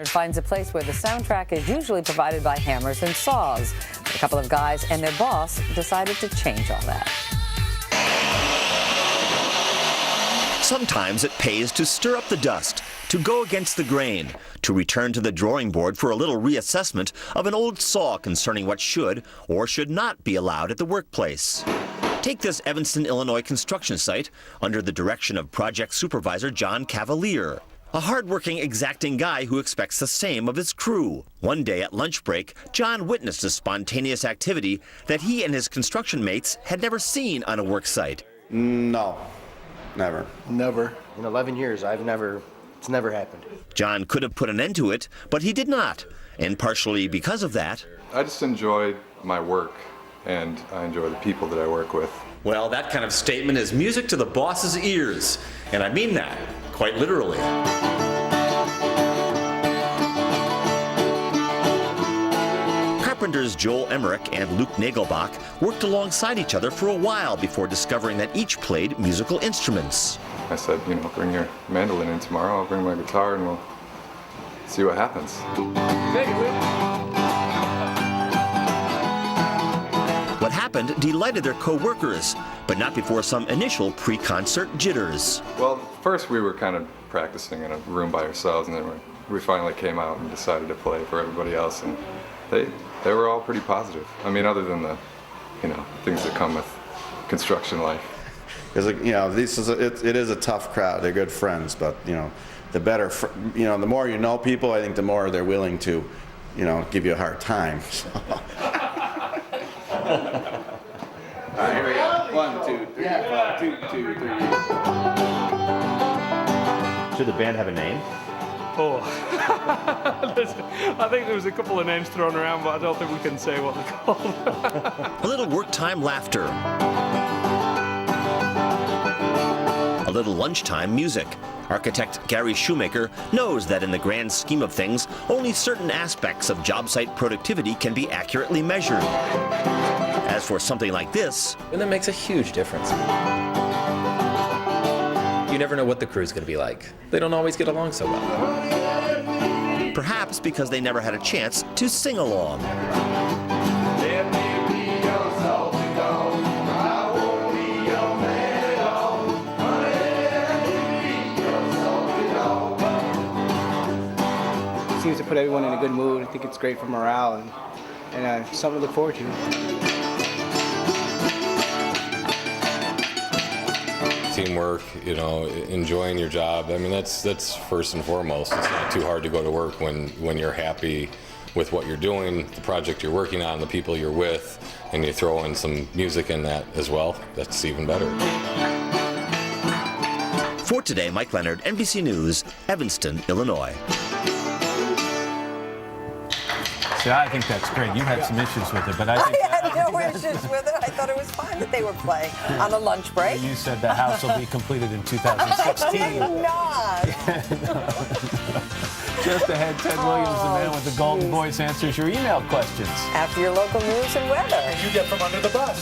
Finds a place where the soundtrack is usually provided by hammers and saws. A couple of guys and their boss decided to change all that. Sometimes it pays to stir up the dust, to go against the grain, to return to the drawing board for a little reassessment of an old saw concerning what should or should not be allowed at the workplace. Take this Evanston, Illinois construction site under the direction of project supervisor John Cavalier, a hard-working, exacting guy who expects the same of his crew. One day at lunch break, John witnessed a spontaneous activity that he and his construction mates had never seen on a work site. No, never. Never. In 11 years, it's never happened. John could have put an end to it, but he did not. And partially because of that, I just enjoy my work, and I enjoy the people that I work with. Well, that kind of statement is music to the boss's ears, and I mean that quite literally. Carpenters Joel Emmerich and Luke Nagelbach worked alongside each other for a while before discovering that each played musical instruments. I said, bring your mandolin in tomorrow, I'll bring my guitar, and we'll see what happens. What happened delighted their co-workers, but not before some initial pre-concert jitters. Well, first we were kind of practicing in a room by ourselves, and then we finally came out and decided to play for everybody else, and they were all pretty positive. I mean, other than the, things that come with construction life. Because it is a tough crowd. They're good friends, but the better, the more you know people, I think the more they're willing to, give you a hard time. All right, here we go. 1, 2, 3, 4, 2, 2, 3. Should the band have a name? Oh, I think there was a couple of names thrown around, but I don't think we can say what they're called. A little work time laughter. A little lunchtime music. Architect Gary Shoemaker knows that in the grand scheme of things, only certain aspects of job site productivity can be accurately measured. As for something like this, and that makes a huge difference. You never know what the crew's going to be like. They don't always get along so well. perhaps because they never had a chance to sing along. Seems to put everyone in a good mood. I think it's great for morale and something to look forward to. Teamwork, you know, enjoying your job. I mean, that's first and foremost. It's not too hard to go to work when you're happy with what you're doing, the project you're working on, the people you're with, and you throw in some music in that as well. That's even better. For Today, Mike Leonard, NBC News, Evanston, Illinois. See, I think that's great. You had some issues with it, but I think... I had no issues with it. I thought it was fine that they were playing on a lunch break. You said the house will be completed in 2016. I did not. Just ahead, Ted Williams, the man with the golden voice, answers your email questions. After your local news and weather. You get from under the bus.